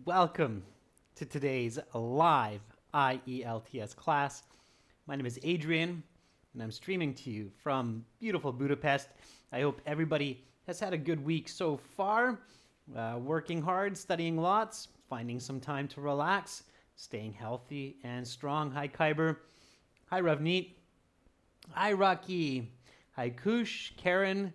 welcome to today's live IELTS class. My name is Adrian, and I'm streaming to you from beautiful Budapest. I hope everybody has had a good week so far, working hard, studying lots, finding some time to relax, staying healthy and strong. Hi, Kyber. Hi, Ravneet. Hi, Rocky. Hi, Kush, Karen.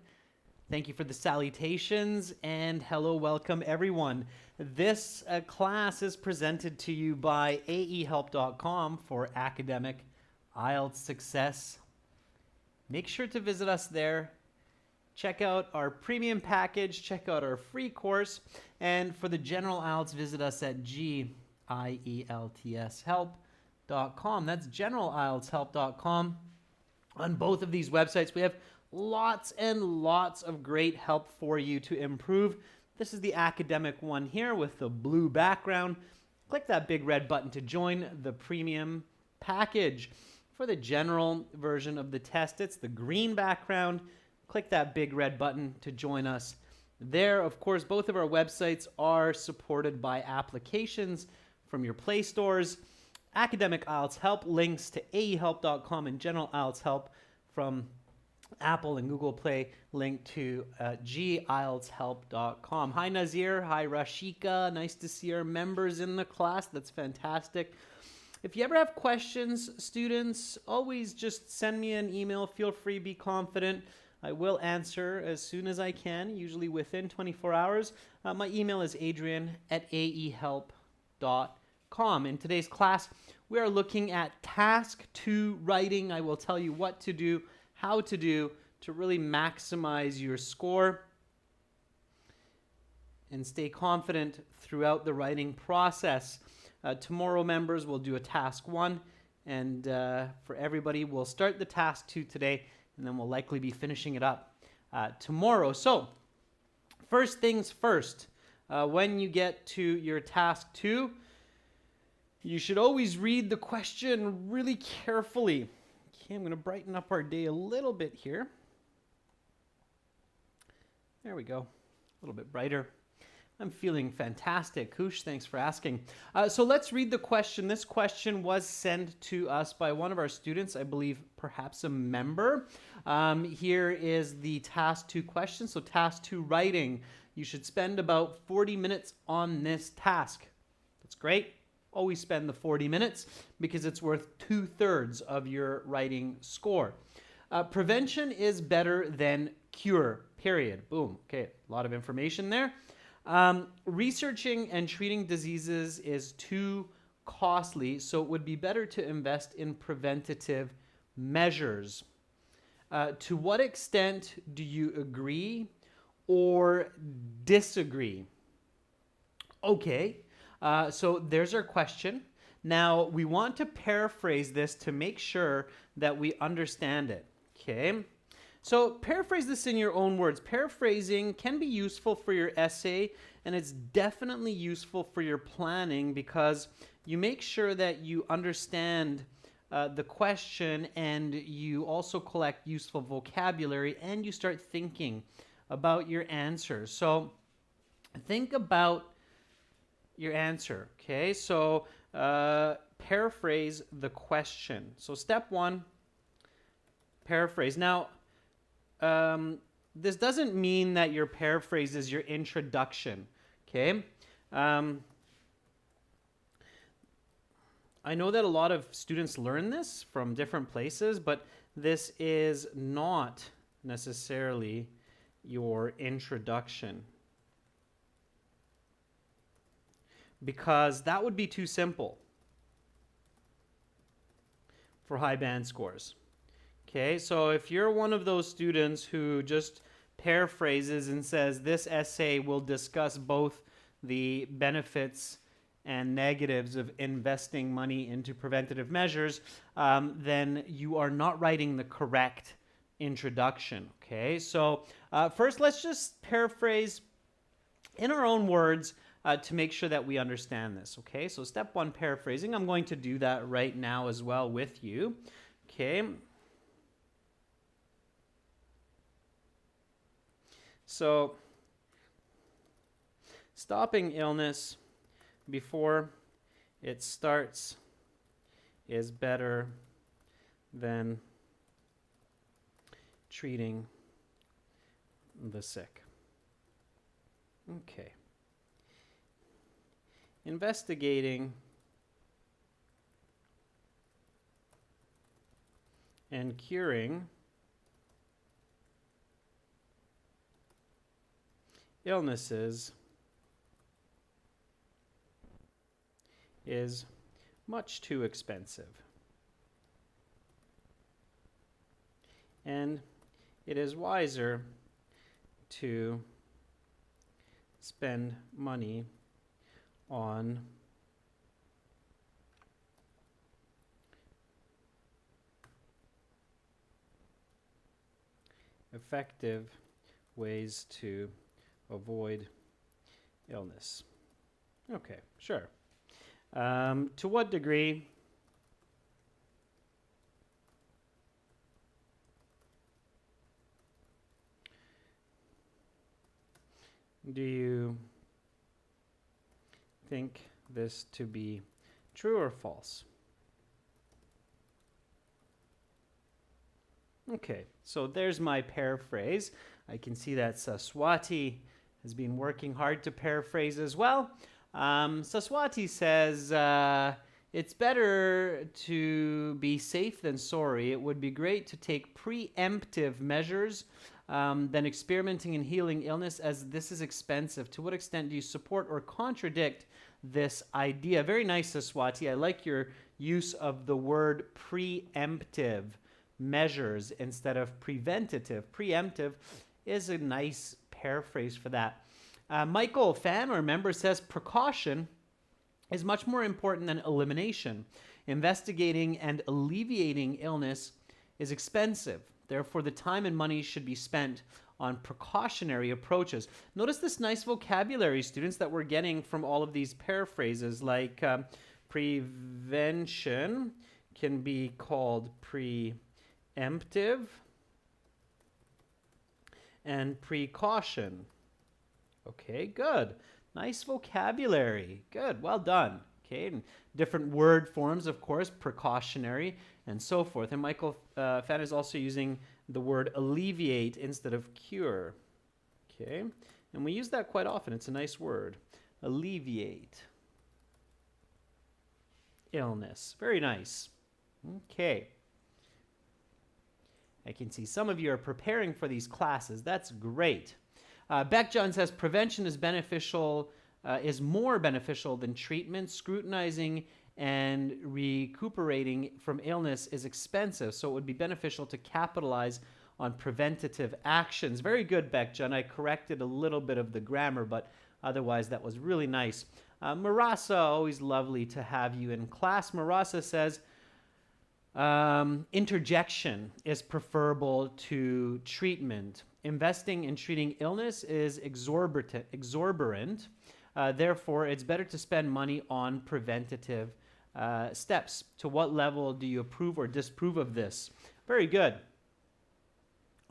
Thank you for the salutations, and hello, welcome everyone. This class is presented to you by aehelp.com for academic IELTS success. Make sure to visit us there. Check out our premium package, check out our free course, and for the general IELTS, visit us at gieltshelp.com. That's generalieltshelp.com. On both of these websites, we have lots and lots of great help for you to improve. This is the academic one here with the blue background. Click that big red button to join the premium package. For the general version of the test, it's the green background. Click that big red button to join us there. Of course, both of our websites are supported by applications from your Play stores. Academic IELTS Help links to aehelp.com and General IELTS Help from Apple and Google Play, link to gieltshelp.com. Hi, Nazir. Hi, Rashika. Nice to see our members in the class. That's fantastic. If you ever have questions, students, always just send me an email. Feel free, be confident. I will answer as soon as I can, usually within 24 hours. My email is adrian@aehelp.com. In today's class, we are looking at task 2 writing. I will tell you what to do, how to do to really maximize your score and stay confident throughout the writing process. Tomorrow, members, will do a task 1, and for everybody, we'll start the task 2 today, and then we'll likely be finishing it up tomorrow. So, first things first, when you get to your task 2, you should always read the question really carefully. Okay, I'm going to brighten up our day a little bit here. There we go. A little bit brighter. I'm feeling fantastic. Kush, thanks for asking. So let's read the question. This question was sent to us by one of our students, I believe perhaps a member. Here is the task 2 question. So task 2 writing. You should spend about 40 minutes on this task. That's great. Always spend the 40 minutes because it's worth 2/3 of your writing score. Prevention is better than cure, period. Boom. Okay, a lot of information there. Researching and treating diseases is too costly, so it would be better to invest in preventative measures. To what extent do you agree or disagree? Okay. So there's our question. Now, we want to paraphrase this to make sure that we understand it. Okay? So paraphrase this in your own words. Paraphrasing can be useful for your essay, and it's definitely useful for your planning because you make sure that you understand the question and you also collect useful vocabulary and you start thinking about your answers. So think about your answer. Okay, so paraphrase the question. So step 1, paraphrase. Now, this doesn't mean that your paraphrase is your introduction. Okay, I know that a lot of students learn this from different places, but this is not necessarily your introduction, because that would be too simple for high band scores. Okay, so if you're one of those students who just paraphrases and says this essay will discuss both the benefits and negatives of investing money into preventative measures, then you are not writing the correct introduction. Okay, so first let's just paraphrase in our own words to make sure that we understand this. Okay, so step 1, paraphrasing. I'm going to do that right now as well with you. Okay. So, stopping illness before it starts is better than treating the sick. Okay. Investigating and curing illnesses is much too expensive, and it is wiser to spend money on effective ways to avoid illness. Okay, sure. To what degree do you think this to be true or false? Okay, so there's my paraphrase. I can see that Saswati has been working hard to paraphrase as well. Saswati says, it's better to be safe than sorry. It would be great to take preemptive measures than experimenting in healing illness, as this is expensive. To what extent do you support or contradict this idea? Very nice, Saswati. I like your use of the word preemptive measures instead of preventative. Preemptive is a nice paraphrase for that. Michael, fan or member, says precaution is much more important than elimination. Investigating and alleviating illness is expensive. Therefore, the time and money should be spent on precautionary approaches. Notice this nice vocabulary, students, that we're getting from all of these paraphrases, like prevention can be called preemptive, and precaution. Okay, good. Nice vocabulary. Good, well done. Okay, and different word forms, of course, precautionary and so forth. And Michael Fan is also using the word alleviate instead of cure. Okay, and we use that quite often. It's a nice word. Alleviate illness. Very nice. Okay. I can see some of you are preparing for these classes. That's great. Beck John says prevention is beneficial, is more beneficial than treatment. Scrutinizing and recuperating from illness is expensive, so it would be beneficial to capitalize on preventative actions. Very good, Beck John. I corrected a little bit of the grammar, but otherwise that was really nice. Marasa, always lovely to have you in class. Marasa says, interjection is preferable to treatment. Investing in treating illness is exorbitant. Therefore, it's better to spend money on preventative steps. To what level do you approve or disapprove of this? Very good.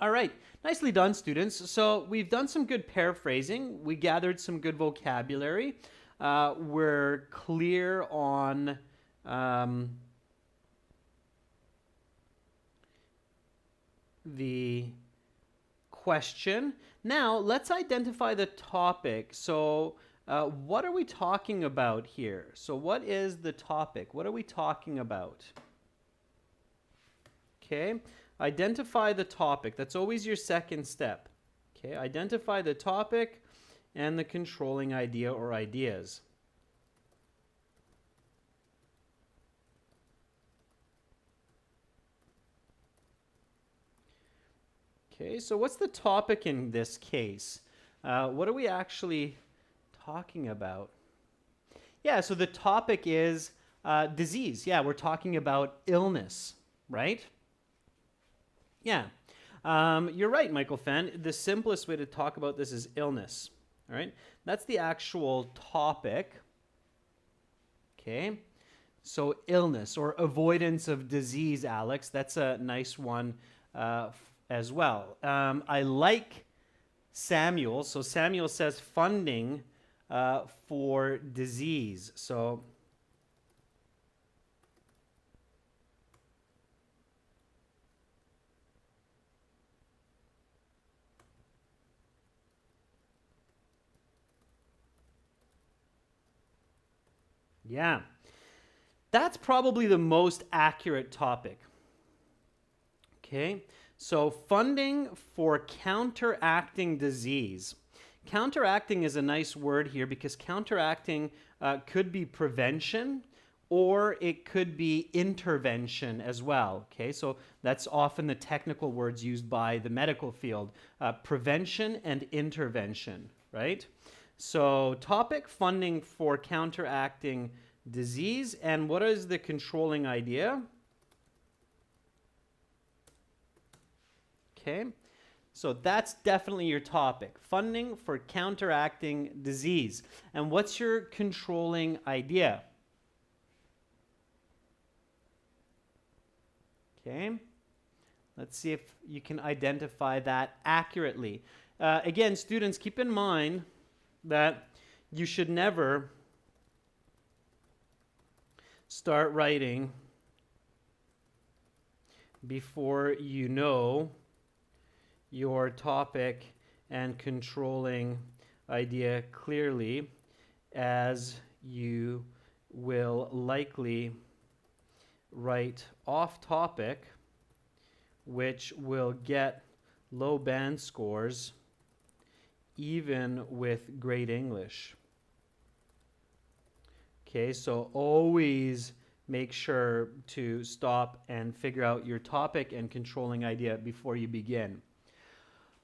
All right, nicely done, students. So we've done some good paraphrasing. We gathered some good vocabulary. We're clear on the question. Now, let's identify the topic. So, what are we talking about here? So, what is the topic? What are we talking about? Okay, identify the topic. That's always your second step. Okay, identify the topic and the controlling idea or ideas. Okay, so what's the topic in this case? What are we actually talking about? Yeah, so the topic is disease. Yeah, we're talking about illness, right? Yeah, you're right, Michael Fenn. The simplest way to talk about this is illness, all right? That's the actual topic, okay? So illness or avoidance of disease, Alex, that's a nice one as well. I like Samuel. So Samuel says funding for disease. So yeah, that's probably the most accurate topic. Okay, so funding for counteracting disease. Counteracting is a nice word here because counteracting could be prevention or it could be intervention as well. Okay, so that's often the technical words used by the medical field, prevention and intervention, right? So topic, funding for counteracting disease. And what is the controlling idea? Okay, so that's definitely your topic, funding for counteracting disease. And what's your controlling idea? Okay, let's see if you can identify that accurately. Again, students, keep in mind that you should never start writing before you know your topic and controlling idea clearly, as you will likely write off topic, which will get low band scores even with great English. Okay, so always make sure to stop and figure out your topic and controlling idea before you begin.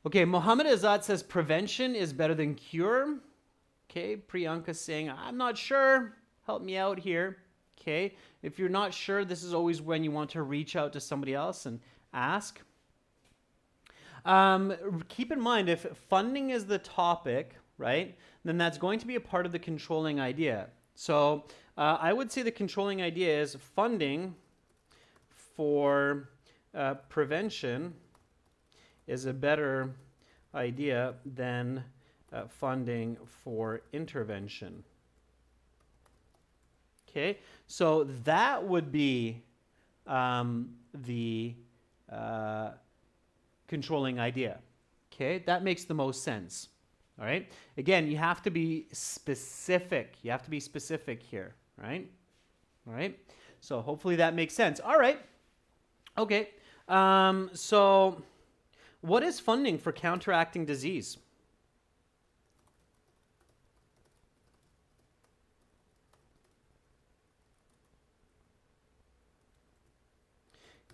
Okay, Mohammed Azad says prevention is better than cure. Okay, Priyanka saying, I'm not sure. Help me out here. Okay, if you're not sure, this is always when you want to reach out to somebody else and ask. Keep in mind, if funding is the topic, right, then that's going to be a part of the controlling idea. So I would say the controlling idea is funding for prevention is a better idea than funding for intervention. Okay, so that would be the controlling idea. Okay, that makes the most sense. All right, again, you have to be specific. You have to be specific here, right? All right, so hopefully that makes sense. All right, okay, so what is funding for counteracting disease?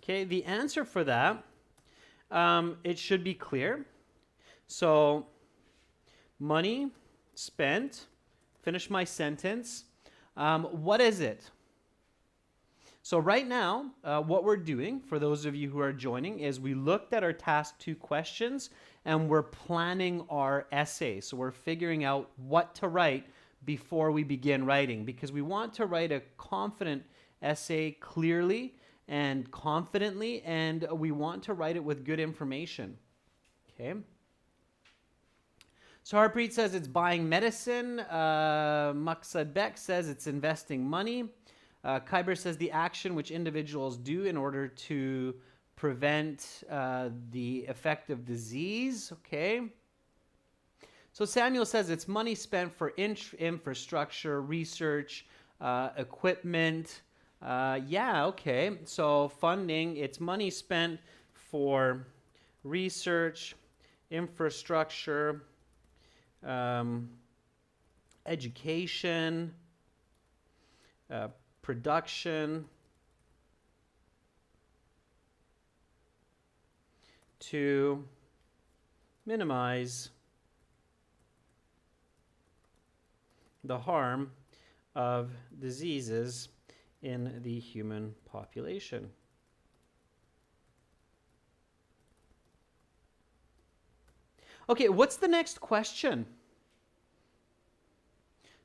Okay, the answer for that, it should be clear. So, money spent, finish my sentence. What is it? So right now, what we're doing, for those of you who are joining, is we looked at our task 2 questions and we're planning our essay. So we're figuring out what to write before we begin writing, because we want to write a confident essay clearly and confidently, and we want to write it with good information. Okay. So Harpreet says it's buying medicine. Maqsad Bek says it's investing money. Kyber says the action which individuals do in order to prevent the effect of disease. Okay. So Samuel says it's money spent for infrastructure, research, equipment. Yeah, okay. So funding, it's money spent for research, infrastructure, education, production, to minimize the harm of diseases in the human population. Okay, what's the next question?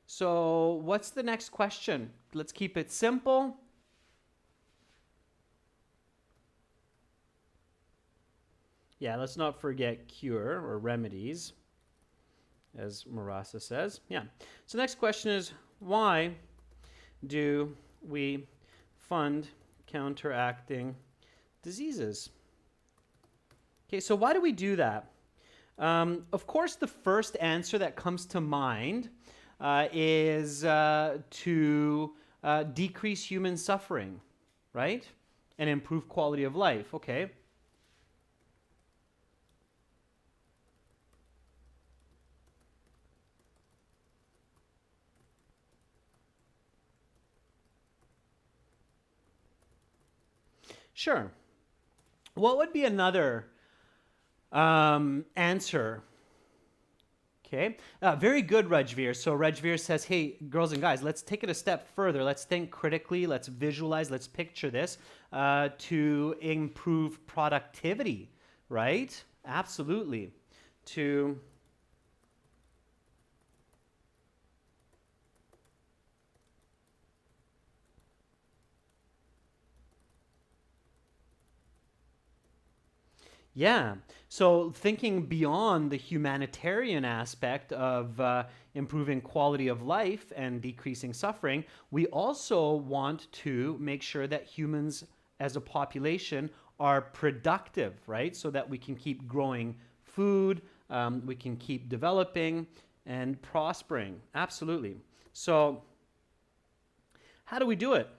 So what's the next question? Let's keep it simple. Yeah, let's not forget cure or remedies. as Marasa says. Yeah. So next question is, why do we fund counteracting diseases? Okay, so why do we do that? Of course, the first answer that comes to mind is to decrease human suffering, right? And improve quality of life. Okay. Sure. What would be another answer? Okay, very good, Rajveer. So Rajveer says, hey, girls and guys, let's take it a step further. Let's think critically. Let's visualize. Let's picture this to improve productivity, right? Absolutely. To Yeah. So thinking beyond the humanitarian aspect of improving quality of life and decreasing suffering, we also want to make sure that humans as a population are productive, right? So that we can keep growing food, we can keep developing and prospering. Absolutely. So how do we do it?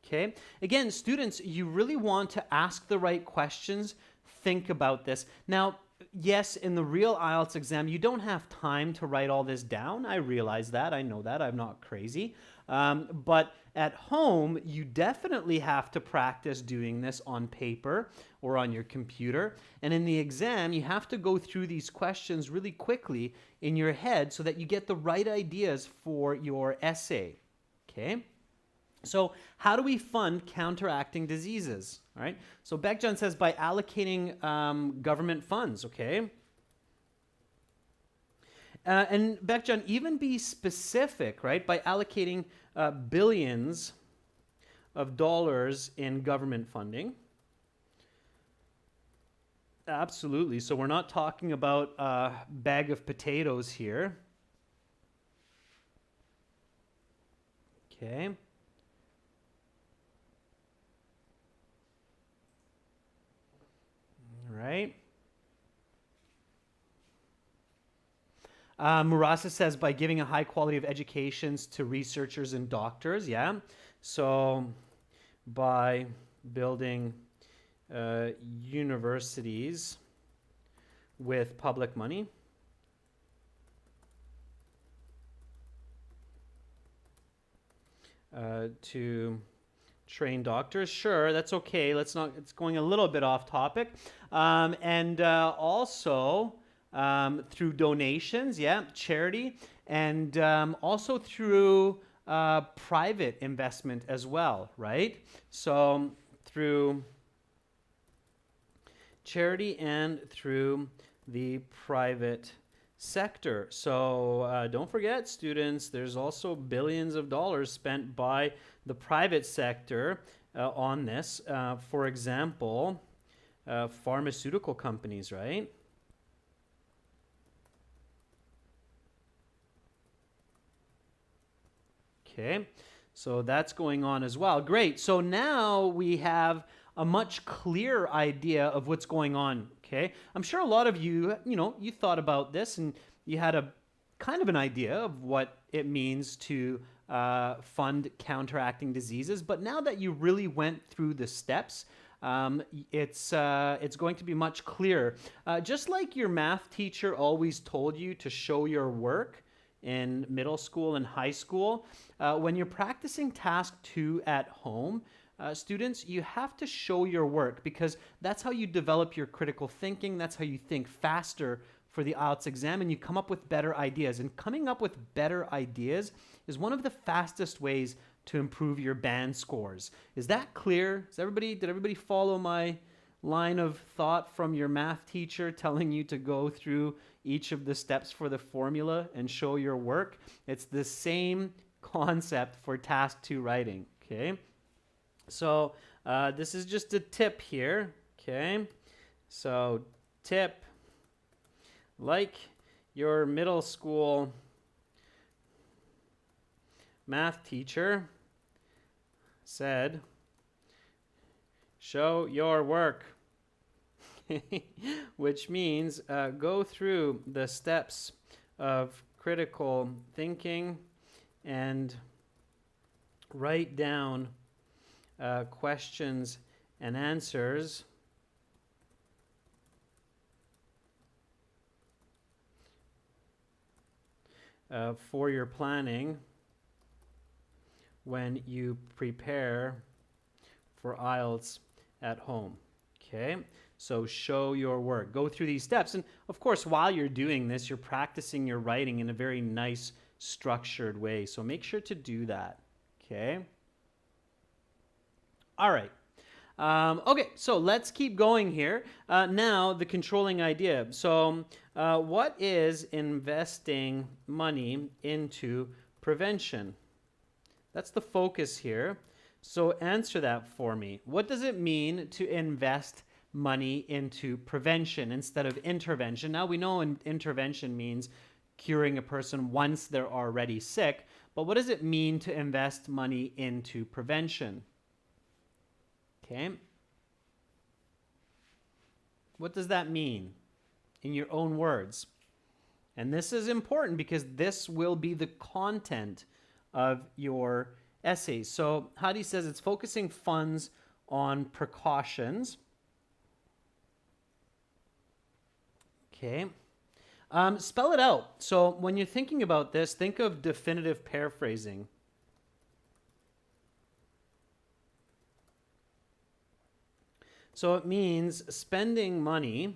Okay. Again, students, you really want to ask the right questions. Think about this. Now, yes, in the real IELTS exam, you don't have time to write all this down. I realize that. I know that. I'm not crazy. But at home, you definitely have to practice doing this on paper or on your computer. And in the exam, you have to go through these questions really quickly in your head so that you get the right ideas for your essay. Okay? So how do we fund counteracting diseases? All right. So Bekjan says by allocating government funds. Okay. And Bekjan, even be specific, right? By allocating billions of dollars in government funding. Absolutely. So we're not talking about a bag of potatoes here. Okay. Right. Murasa says by giving a high quality of educations to researchers and doctors. Yeah. So by building universities with public money. To train doctors. Sure, that's okay. Let's not, it's going a little bit off topic. And also through donations, yeah, charity, and also through private investment as well, right? So through charity and through the private sector. So don't forget, students, there's also billions of dollars spent by the private sector on this. For example, pharmaceutical companies, right? Okay, so that's going on as well. Great. So now we have a much clearer idea of what's going on. Okay, I'm sure a lot of you, you thought about this and you had a kind of an idea of what it means to fund counteracting diseases. But now that you really went through the steps, it's going to be much clearer. Just like your math teacher always told you to show your work in middle school and high school, when you're practicing task 2 at home, students, you have to show your work because that's how you develop your critical thinking. That's how you think faster for the IELTS exam and you come up with better ideas. And coming up with better ideas is one of the fastest ways to improve your band scores. Is that clear? Did everybody follow my line of thought from your math teacher telling you to go through each of the steps for the formula and show your work? It's the same concept for task 2 writing. Okay, so this is just a tip here. Okay, so tip, like your middle school math teacher said, show your work. Which means go through the steps of critical thinking and write down questions and answers for your planning when you prepare for IELTS at home. Okay, so show your work. Go through these steps. And of course, while you're doing this, you're practicing your writing in a very nice, structured way. So make sure to do that. Okay. All right. Okay, so let's keep going here. Now, the controlling idea. So what is investing money into prevention? That's the focus here. So answer that for me. What does it mean to invest money into prevention instead of intervention? Now we know intervention means curing a person once they're already sick, but what does it mean to invest money into prevention? Okay. What does that mean in your own words? And this is important because this will be the content of your essays. So Hadi says it's focusing funds on precautions. Okay. Spell it out. So when you're thinking about this, think of definitive paraphrasing. So it means spending money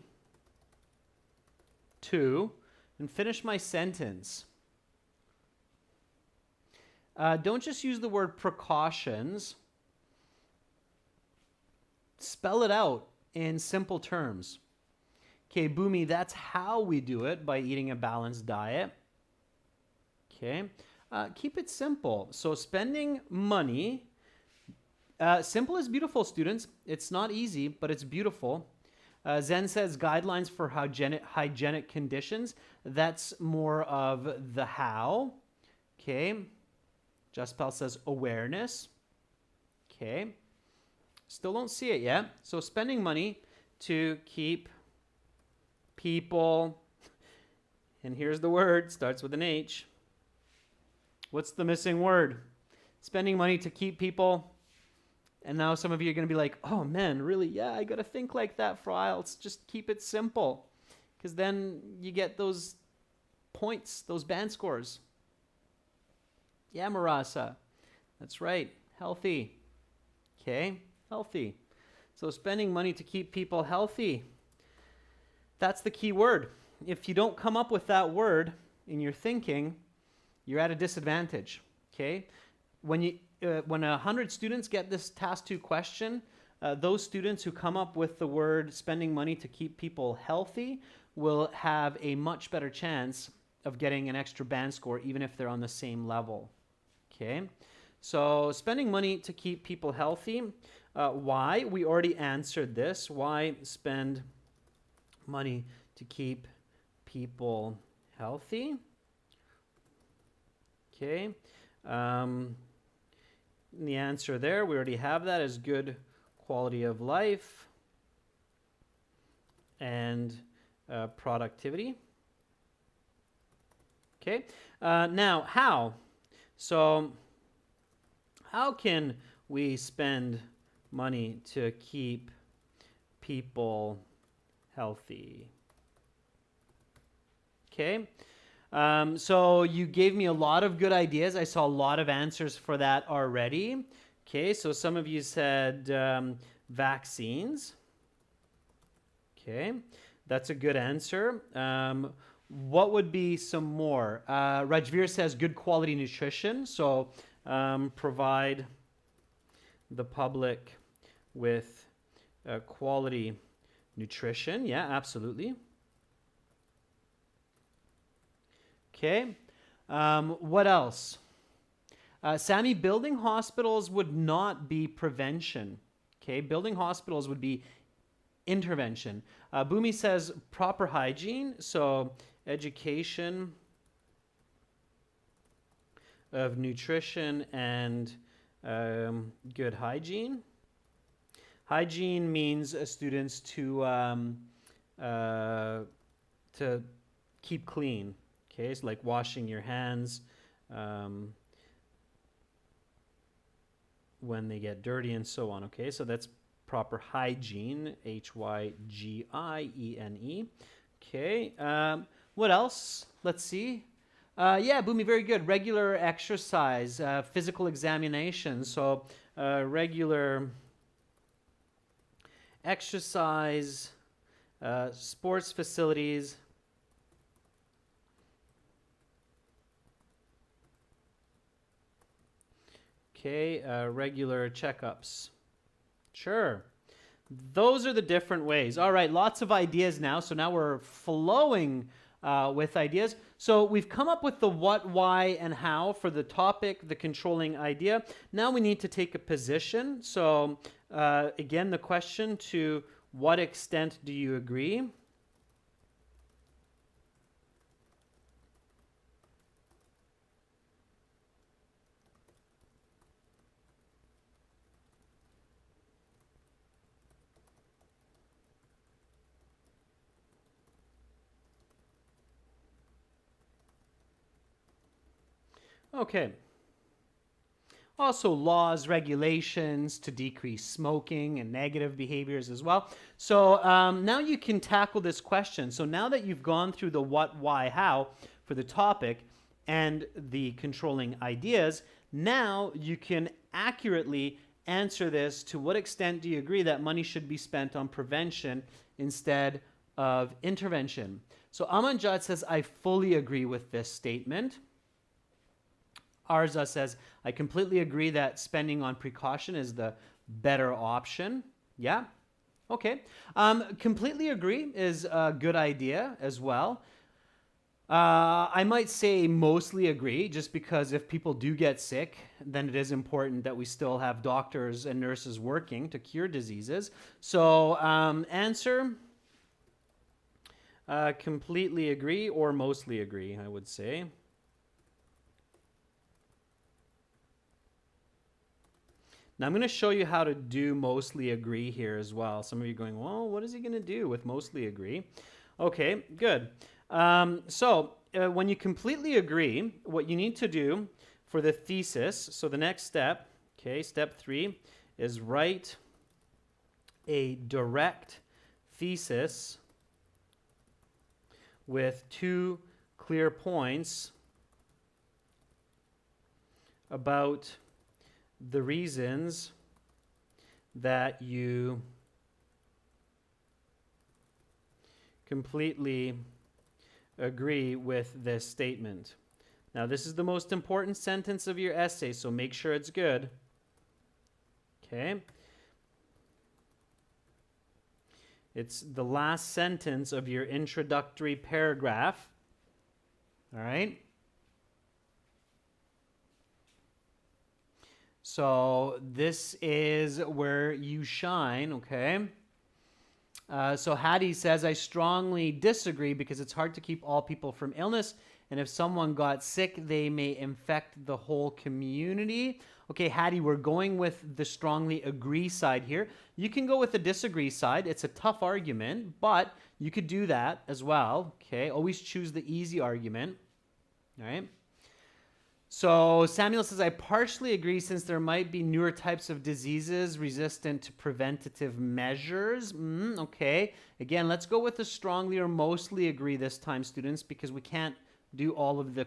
to, and finish my sentence. Don't just use the word precautions. Spell it out in simple terms. Okay, Boomy, that's how we do it, by eating a balanced diet. Okay, keep it simple. So spending money, simple is beautiful, students. It's not easy, but it's beautiful. Zen says guidelines for hygienic conditions. That's more of the how. Okay. Jaspal says awareness. Okay. Still don't see it yet. So spending money to keep people, and here's the word, starts with an H. What's the missing word? Spending money to keep people. And now some of you are going to be like, oh man, really? Yeah, I got to think like that for IELTS. Just keep it simple. Because then you get those points, those band scores. Yeah, Marasa. That's right. Healthy. Okay, healthy. So spending money to keep people healthy. That's the key word. If you don't come up with that word in your thinking, you're at a disadvantage. Okay? When 100 students get this task 2 question, those students who come up with the word spending money to keep people healthy will have a much better chance of getting an extra band score, even if they're on the same level. Okay, so spending money to keep people healthy. Why? We already answered this. Why spend money to keep people healthy? Okay. The answer there, we already have that, is good quality of life and productivity. Okay. Now, how? So, how can we spend money to keep people healthy? Okay. So you gave me a lot of good ideas. I saw a lot of answers for that already. Okay, so some of you said vaccines. Okay, that's a good answer. What would be some more? Rajveer says good quality nutrition. So provide the public with quality nutrition. Yeah, absolutely. Okay. What else? Sammy, building hospitals would not be prevention. Okay, building hospitals would be intervention. Boomy says proper hygiene, so education of nutrition and good hygiene. Hygiene means students to keep clean. Okay, so like washing your hands when they get dirty and so on. Okay, so that's proper hygiene, hygiene. Okay, what else? Let's see. Yeah, Boomy, very good. Regular exercise, physical examination. So regular exercise, sports facilities. Okay, regular checkups. Sure. Those are the different ways. All right, lots of ideas now. So now we're flowing with ideas. So we've come up with the what, why, and how for the topic, the controlling idea. Now we need to take a position. So again, the question, to what extent do you agree? Okay. Also laws, regulations to decrease smoking and negative behaviors as well. So now you can tackle this question. So now that you've gone through the what, why, how for the topic and the controlling ideas, now you can accurately answer this. To what extent do you agree that money should be spent on prevention instead of intervention? So Amanjad says, I fully agree with this statement. Arza says, I completely agree that spending on precaution is the better option. Yeah? Okay. Completely agree is a good idea as well. I might say mostly agree, just because if people do get sick, then it is important that we still have doctors and nurses working to cure diseases. So answer, completely agree or mostly agree, I would say. Now I'm going to show you how to do mostly agree here as well. Some of you are going, well, what is he going to do with mostly agree? Okay, good. When you completely agree, what you need to do for the thesis, so the next step, okay, step 3, is write a direct thesis with 2 clear points about the reasons that you completely agree with this statement. Now, this is the most important sentence of your essay, so make sure it's good. Okay? It's the last sentence of your introductory paragraph. All right? So this is where you shine, okay? So Hattie says, I strongly disagree because it's hard to keep all people from illness, and if someone got sick, they may infect the whole community. Okay, Hattie, we're going with the strongly agree side here. You can go with the disagree side. It's a tough argument, but you could do that as well, okay? Always choose the easy argument, all right? So Samuel says, I partially agree since there might be newer types of diseases resistant to preventative measures. Okay. Again, let's go with the strongly or mostly agree this time, students, because we can't do all of the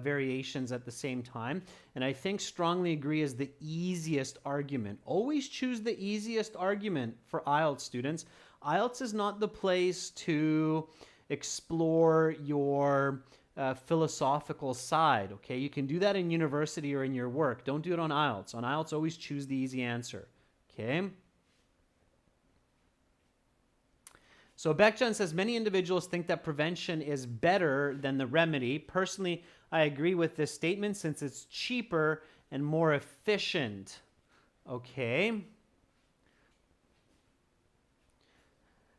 variations at the same time. And I think strongly agree is the easiest argument. Always choose the easiest argument for IELTS, students. IELTS is not the place to explore your philosophical side, okay? You can do that in university or in your work. Don't do it on IELTS. On IELTS, always choose the easy answer, okay? So Beckjan says, many individuals think that prevention is better than the remedy. Personally, I agree with this statement since it's cheaper and more efficient. Okay.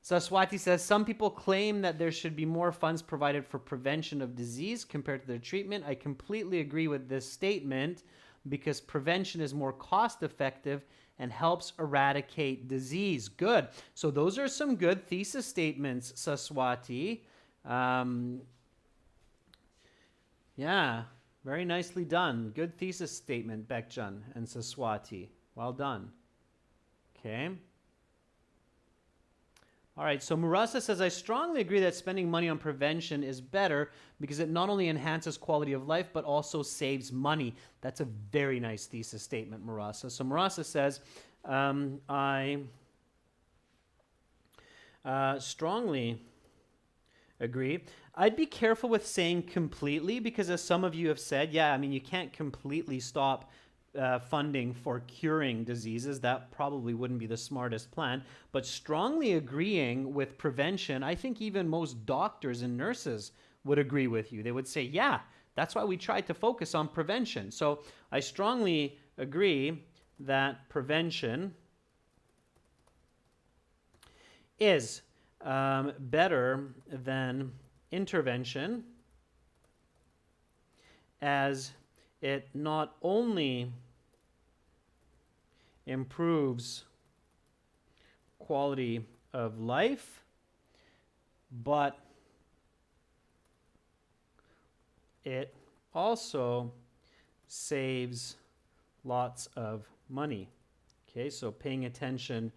Saswati says, some people claim that there should be more funds provided for prevention of disease compared to their treatment. I completely agree with this statement because prevention is more cost effective and helps eradicate disease. Good. So those are some good thesis statements, Saswati. Yeah, very nicely done. Good thesis statement, Bekjan and Saswati. Well done. Okay. All right, so Murasa says, I strongly agree that spending money on prevention is better because it not only enhances quality of life, but also saves money. That's a very nice thesis statement, Murasa. So Murasa says, I strongly agree. I'd be careful with saying completely because as some of you have said, yeah, I mean, you can't completely stop funding for curing diseases. That probably wouldn't be the smartest plan. But strongly agreeing with prevention, I think even most doctors and nurses would agree with you. They would say, yeah, that's why we tried to focus on prevention. So I strongly agree that prevention is better than intervention, as it not only improves quality of life, but it also saves lots of money. Okay, so paying attention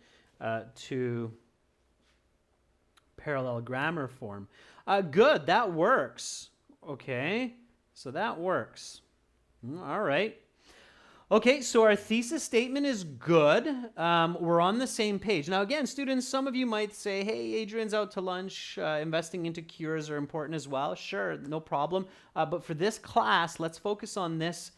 to parallel grammar form. Good, that works. Okay, so that works. All right. Okay, so our thesis statement is good. We're on the same page. Now, again, students, some of you might say, hey, Adrian's out to lunch. Investing into cures are important as well. Sure, no problem. But for this class, let's focus on this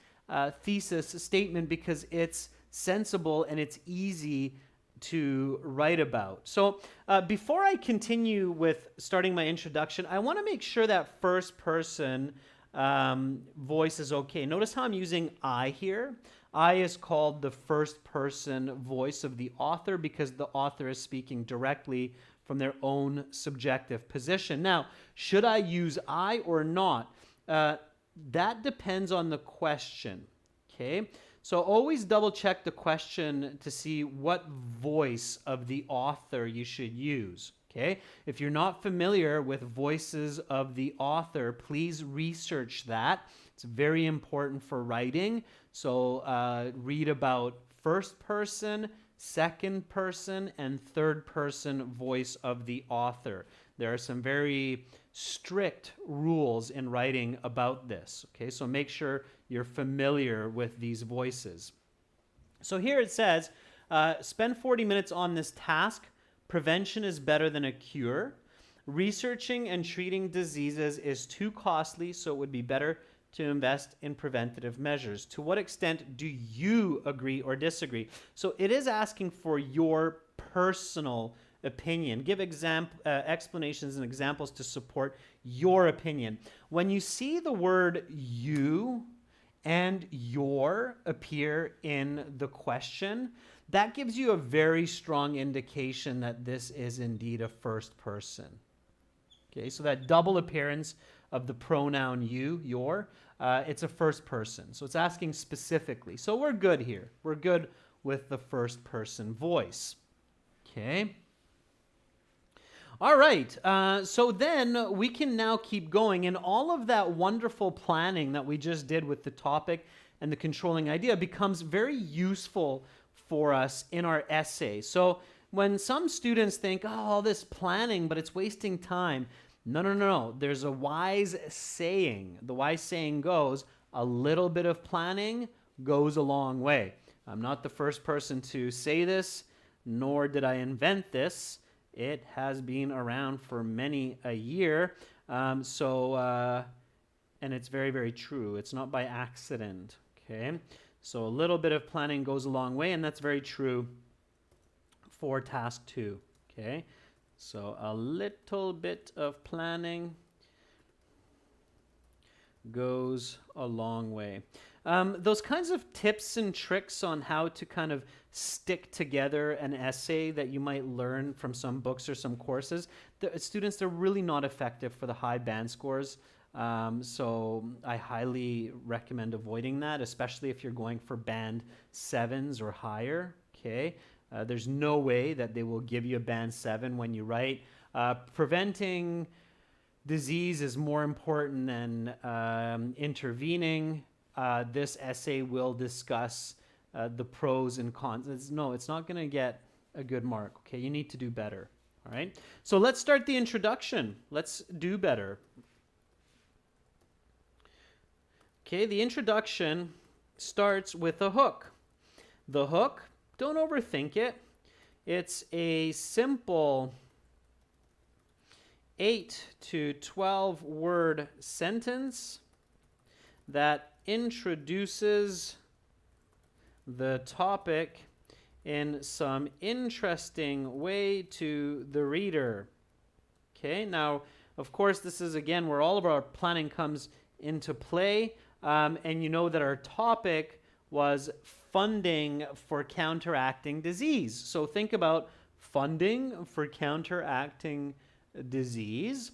thesis statement because it's sensible and it's easy to write about. So before I continue with starting my introduction, I want to make sure that first person voice is okay. Notice how I'm using I here. I is called the first person voice of the author because the author is speaking directly from their own subjective position. Now, should I use I or not? That depends on the question. Okay, so always double check the question to see what voice of the author you should use. Okay, if you're not familiar with voices of the author, please research that. It's very important for writing. So read about first person, second person, and third person voice of the author. There are some very strict rules in writing about this. Okay, so make sure you're familiar with these voices. So here it says, spend 40 minutes on this task. Prevention is better than a cure. Researching and treating diseases is too costly, so it would be better to invest in preventative measures. To what extent do you agree or disagree? So it is asking for your personal opinion. Give explanations and examples to support your opinion. When you see the word you and your appear in the question, that gives you a very strong indication that this is indeed a first person. Okay, so that double appearance of the pronoun you, your, it's a first person. So it's asking specifically. So we're good here. We're good with the first person voice. Okay. All right, so then we can now keep going, and all of that wonderful planning that we just did with the topic and the controlling idea becomes very useful for us in our essay. So when some students think, oh, all this planning, but it's wasting time. No. There's a wise saying. The wise saying goes, a little bit of planning goes a long way. I'm not the first person to say this, nor did I invent this. It has been around for many a year. And it's very, very true. It's not by accident. Okay. So a little bit of planning goes a long way, and that's very true for task 2. Okay. So a little bit of planning goes a long way. Those kinds of tips and tricks on how to kind of stick together an essay that you might learn from some books or some courses, the students, they're really not effective for the high band scores. So I highly recommend avoiding that, especially if you're going for band 7s or higher. Okay, there's no way that they will give you a band 7 when you write. Preventing disease is more important than intervening. This essay will discuss the pros and cons. It's not going to get a good mark. Okay, you need to do better. All right. So let's start the introduction. Let's do better. Okay, the introduction starts with a hook. The hook, don't overthink it. It's a simple 8 to 12 word sentence that introduces the topic in some interesting way to the reader. Okay, now, of course, this is, again, where all of our planning comes into play. And you know that our topic was funding for counteracting disease. So think about funding for counteracting disease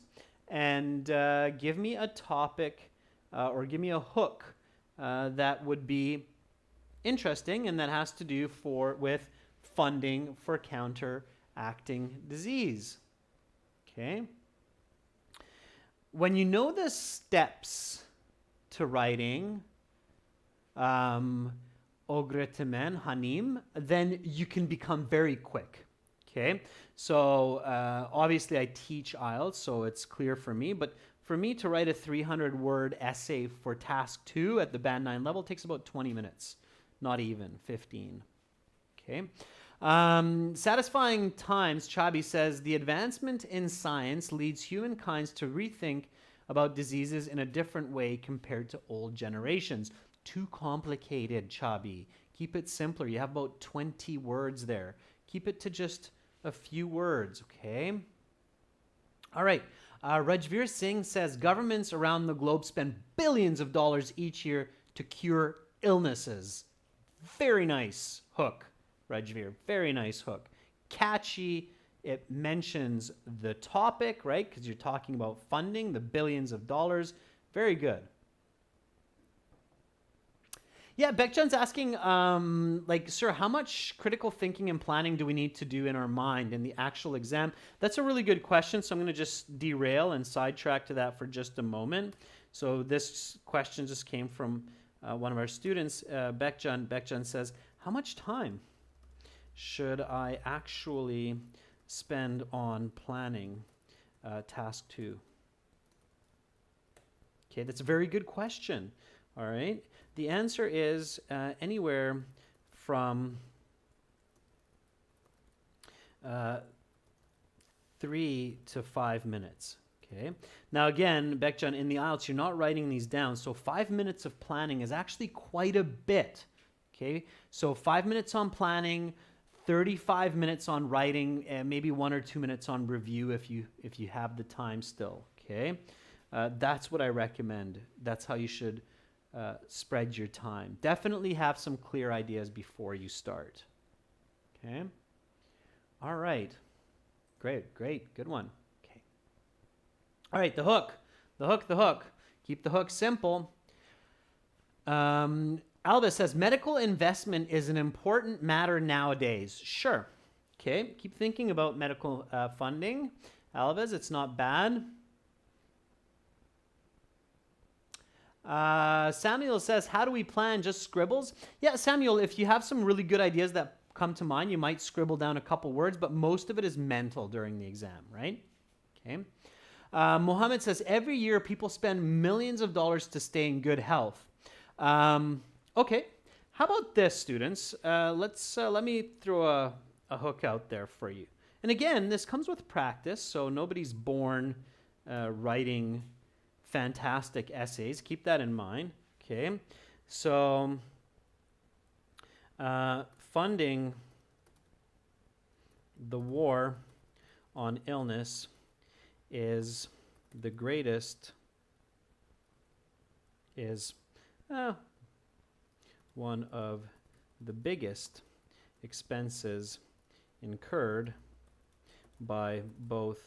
and give me a topic or give me a hook that would be interesting and that has to do with funding for counteracting disease. Okay. When you know the steps to writing ogretemen hanim, then you can become very quick. Okay, so obviously I teach IELTS, so it's clear for me, but for me to write a 300-word essay for task 2 at the band 9 level takes about 20 minutes, not even 15. Okay. Satisfying Times, Chabi says, the advancement in science leads humankind to rethink about diseases in a different way compared to old generations. Too complicated, Chabi. Keep it simpler. You have about 20 words there. Keep it to just a few words, okay? All right. Rajveer Singh says, governments around the globe spend billions of dollars each year to cure illnesses. Very nice hook, Rajveer. Very nice hook. Catchy. It mentions the topic, right? Because you're talking about funding, the billions of dollars. Very good. Yeah, Beckjan's asking, sir, how much critical thinking and planning do we need to do in our mind in the actual exam? That's a really good question, so I'm going to just derail and sidetrack to that for just a moment. So this question just came from one of our students, Beckjan. Beckjan says, how much time should I actually spend on planning task 2? Okay, that's a very good question. All right. The answer is anywhere from 3 to 5 minutes. Okay. Now again, Beckjan, in the IELTS, you're not writing these down, so 5 minutes of planning is actually quite a bit. Okay. So 5 minutes on planning, 35 minutes on writing, and maybe 1 or 2 minutes on review if you have the time still. Okay. That's what I recommend. That's how you should spread your time. Definitely have some clear ideas before you start. Okay. All right. Great. Good one. Okay. All right. The hook. Keep the hook simple. Alva says, medical investment is an important matter nowadays. Sure. Okay. Keep thinking about medical funding. Alves, it's not bad. Samuel says, how do we plan? Just scribbles? Yeah, Samuel, if you have some really good ideas that come to mind, you might scribble down a couple words, but most of it is mental during the exam, right? Okay. Mohammed says, every year people spend millions of dollars to stay in good health. Okay. How about this, students? Let me throw a hook out there for you. And again, this comes with practice, so nobody's born writing fantastic essays. Keep that in mind. Okay. So funding the war on illness is the greatest is one of the biggest expenses incurred by both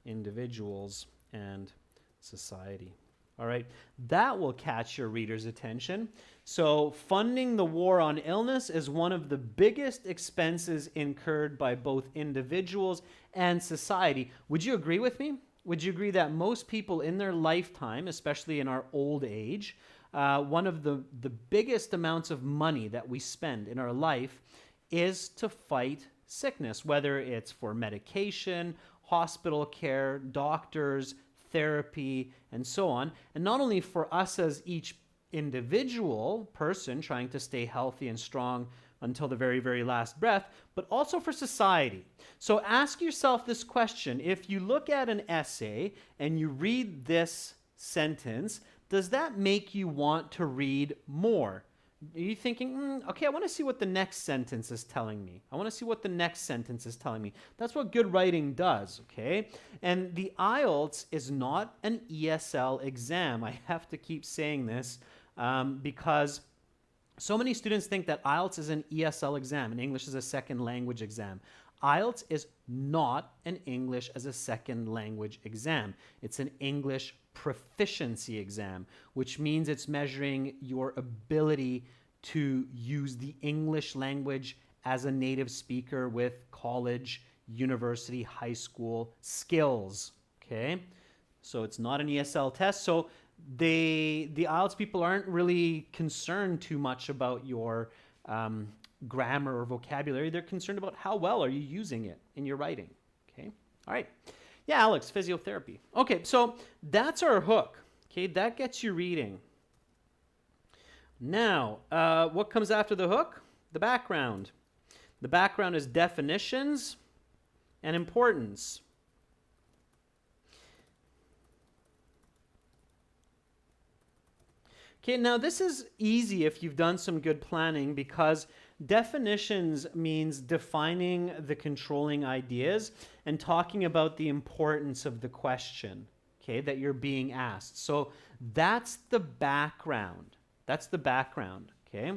individuals and society. All right, that will catch your reader's attention. So funding the war on illness is one of the biggest expenses incurred by both individuals and society. Would you agree with me? Would you agree that most people in their lifetime, especially in our old age, one of the biggest amounts of money that we spend in our life is to fight sickness, whether it's for medication, hospital care, doctors, therapy, and so on. And not only for us as each individual person trying to stay healthy and strong until the very, very last breath, but also for society. So ask yourself this question. If you look at an essay and you read this sentence, does that make you want to read more? Are you thinking, okay, I want to see what the next sentence is telling me. I want to see what the next sentence is telling me. That's what good writing does, okay? And the IELTS is not an ESL exam. I have to keep saying this because so many students think that IELTS is an ESL exam, and English is a second language exam. IELTS is not an English as a second language exam. It's an English proficiency exam, which means it's measuring your ability to use the English language as a native speaker with college, university, high school skills, okay? So it's not an ESL test. So the IELTS people aren't really concerned too much about your grammar or vocabulary. They're concerned about how well are you using it in your writing, okay? All right. Yeah, Alex, physiotherapy. Okay, so that's our hook. Okay, that gets you reading. Now, what comes after the hook? The background. The background is definitions and importance. Okay, now this is easy if you've done some good planning because definitions means defining the controlling ideas and talking about the importance of the question, okay, that you're being asked. So that's the background. That's the background, okay?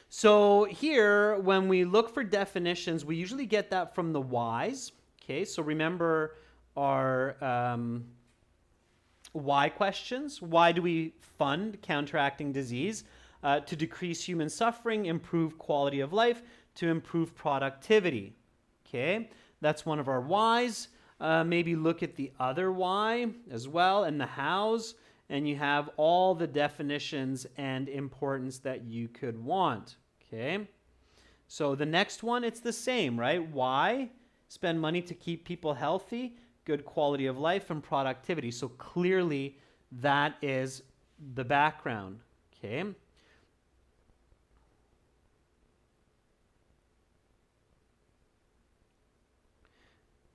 So here, when we look for definitions, we usually get that from the whys, okay? So remember our why questions. Why do we fund counteracting disease? To decrease human suffering, improve quality of life, to improve productivity. Okay, that's one of our whys. Maybe look at the other why as well and the hows, and you have all the definitions and importance that you could want. Okay, so the next one, it's the same, right? Why? Spend money to keep people healthy, good quality of life, and productivity. So clearly that is the background. Okay.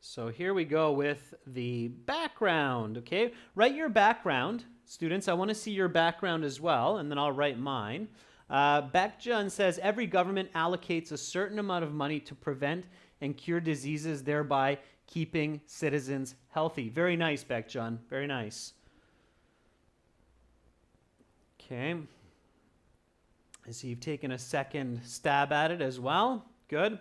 So here we go with the background, okay? Write your background. Students, I want to see your background as well, and then I'll write mine. Beckjun says, every government allocates a certain amount of money to prevent and cure diseases, thereby keeping citizens healthy. Very nice, Beckjun. Very nice. Okay. I see you've taken a second stab at it as well. Good.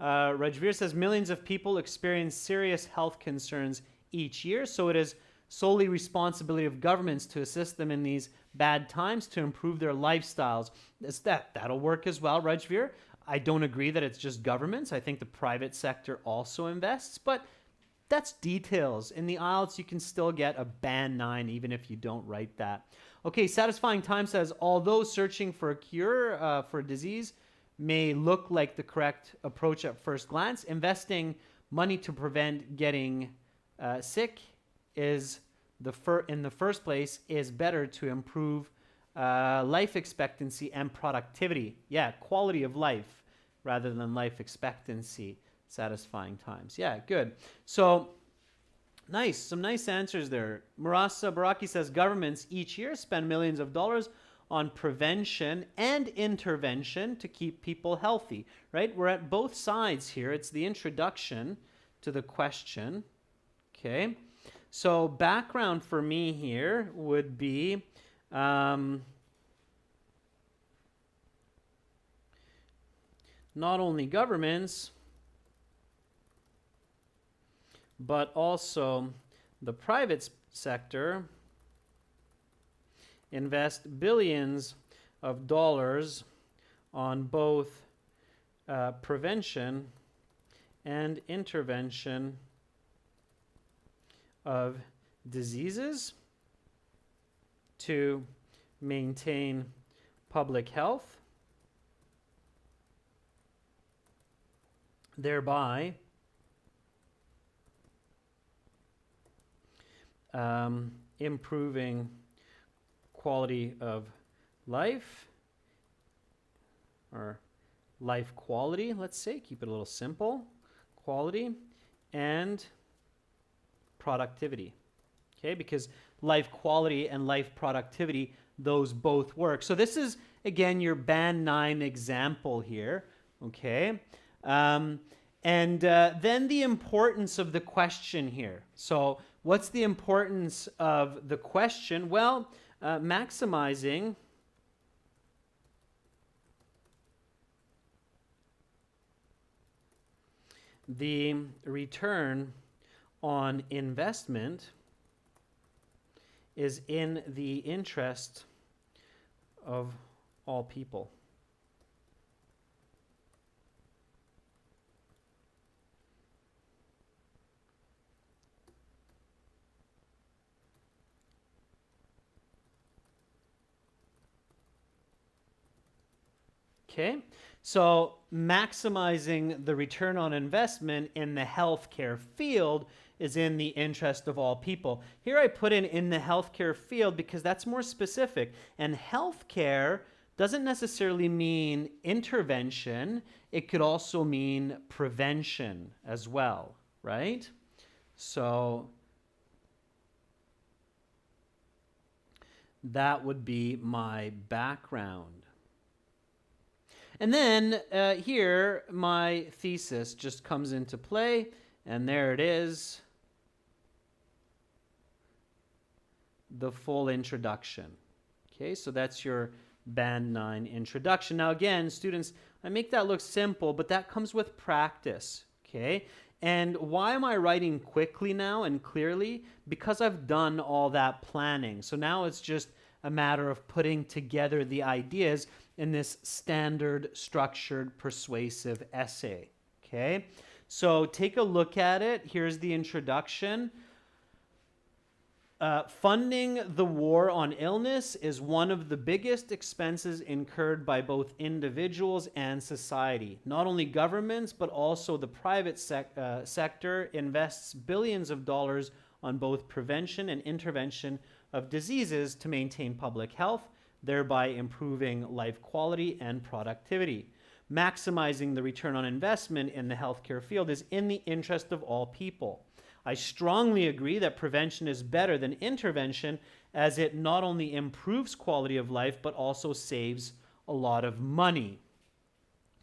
Rajveer says millions of people experience serious health concerns each year, so it is solely responsibility of governments to assist them in these bad times to improve their lifestyles. That'll work as well, Rajveer. I don't agree that it's just governments. I think the private sector also invests, but that's details. In the IELTS, you can still get a band 9 even if you don't write that. Okay, Satisfying Time says, although searching for a cure for a disease may look like the correct approach at first glance, investing money to prevent getting sick is in the first place is better to improve life expectancy and productivity. Yeah, quality of life rather than life expectancy. Satisfying Times. Yeah, good. So nice, some nice answers there. Murasa Baraki says governments each year spend millions of dollars on prevention and intervention to keep people healthy, right? We're at both sides here. It's the introduction to the question, okay? So background for me here would be not only governments, but also the private sector invest billions of dollars on both prevention and intervention of diseases to maintain public health, thereby improving quality of life, or life quality, let's say, keep it a little simple, quality, and productivity, okay, because life quality and life productivity, those both work. So this is, again, your band 9 example here, okay, and then the importance of the question here. So what's the importance of the question? Well, maximizing the return on investment is in the interest of all people. Okay, so maximizing the return on investment in the healthcare field is in the interest of all people. Here I put in the healthcare field because that's more specific. And healthcare doesn't necessarily mean intervention. It could also mean prevention as well, right? So that would be my background. And then here, my thesis just comes into play, and there it is, the full introduction. Okay, so that's your Band 9 introduction. Now again, students, I make that look simple, but that comes with practice, okay? And why am I writing quickly now and clearly? Because I've done all that planning. So now it's just a matter of putting together the ideas in this standard, structured, persuasive essay, okay? So take a look at it. Here's the introduction. Funding the war on illness is one of the biggest expenses incurred by both individuals and society. Not only governments, but also the private sector invests billions of dollars on both prevention and intervention of diseases to maintain public health, thereby improving life quality and productivity. Maximizing the return on investment in the healthcare field is in the interest of all people. I strongly agree that prevention is better than intervention, as it not only improves quality of life, but also saves a lot of money.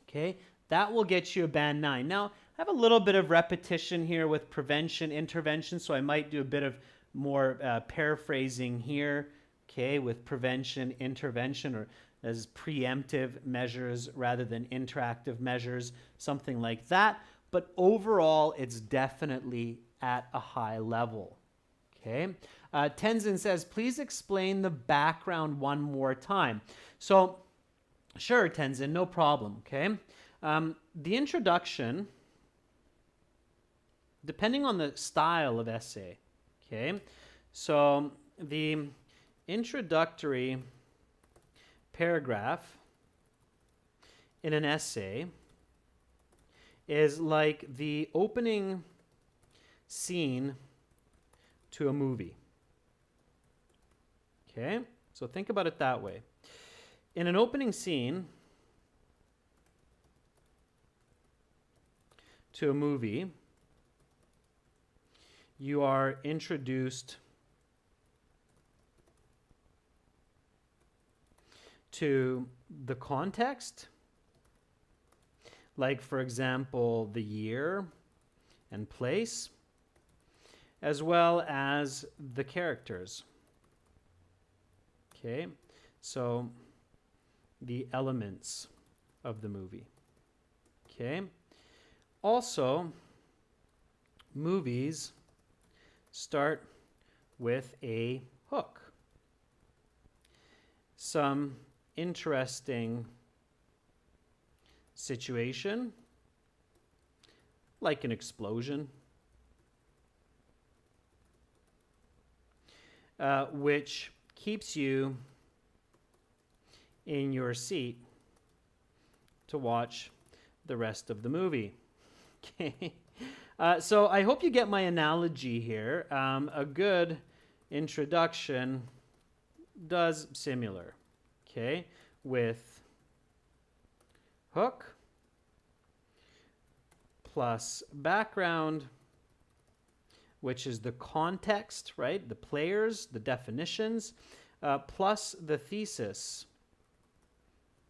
Okay, that will get you a Band 9. Now, I have a little bit of repetition here with prevention, intervention, so I might do a bit of more paraphrasing here, okay, with prevention, intervention, or as preemptive measures rather than interactive measures, something like that. But overall, it's definitely at a high level, okay? Tenzin says, please explain the background one more time. So, sure, Tenzin, no problem, okay? The introduction, depending on the style of essay, okay? So, the introductory paragraph in an essay is like the opening scene to a movie. Okay? So think about it that way. In an opening scene to a movie, you are introduced to the context, like, for example, the year and place, as well as the characters. Okay, so the elements of the movie. Okay, also, movies start with a hook. Some interesting situation, like an explosion, which keeps you in your seat to watch the rest of the movie. Okay. So I hope you get my analogy here. A good introduction does similar, okay, with hook plus background, which is the context, right? The players, the definitions, plus the thesis,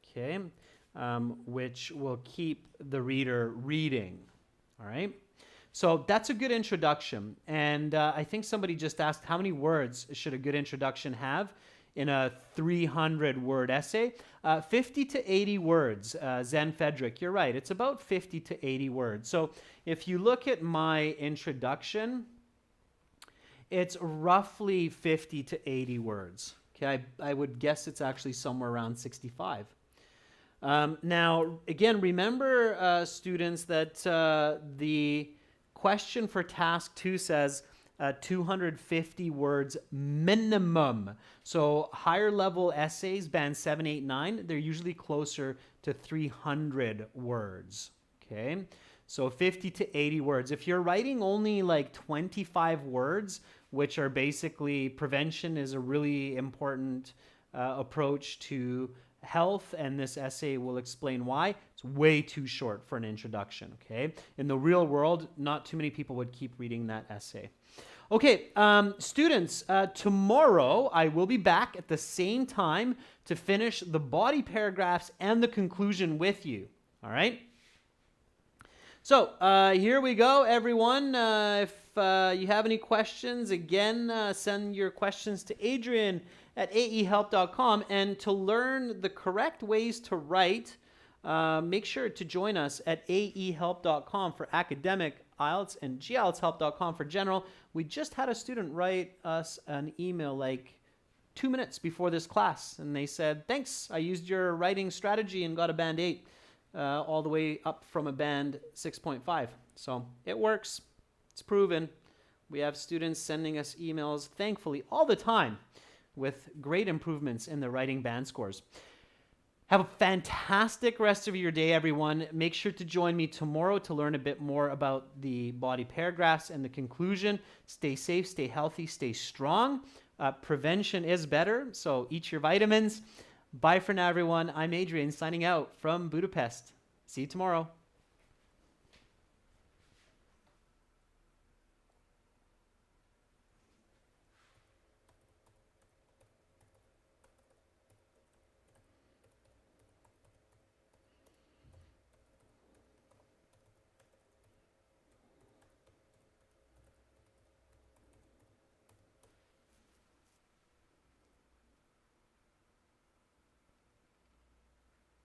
okay, which will keep the reader reading, all right? So that's a good introduction. And I think somebody just asked, how many words should a good introduction have in a 300-word essay? 50 to 80 words, Zen Fedrick, you're right. It's about 50 to 80 words. So if you look at my introduction, it's roughly 50 to 80 words. Okay, I would guess it's actually somewhere around 65. Now, again, remember, students, that the question for task 2 says 250 words minimum. So higher level essays, band 7, 8, 9, they're usually closer to 300 words. Okay, so 50 to 80 words. If you're writing only like 25 words, which are basically prevention is a really important approach to health, and this essay will explain why. It's way too short for an introduction, okay? In the real world, not too many people would keep reading that essay. Okay, students, tomorrow I will be back at the same time to finish the body paragraphs and the conclusion with you, all right? So here we go, everyone. If you have any questions, again, send your questions to Adrian at aehelp.com. And to learn the correct ways to write, make sure to join us at aehelp.com for academic IELTS and GIELTShelp.com for general. We just had a student write us an email like 2 minutes before this class, and they said, thanks, I used your writing strategy and got a band 8 all the way up from a band 6.5. So it works. It's proven. We have students sending us emails, thankfully, all the time with great improvements in their writing band scores. Have a fantastic rest of your day, everyone. Make sure to join me tomorrow to learn a bit more about the body paragraphs and the conclusion. Stay safe, stay healthy, stay strong. Prevention is better, so eat your vitamins. Bye for now, everyone. I'm Adrian, signing out from Budapest. See you tomorrow.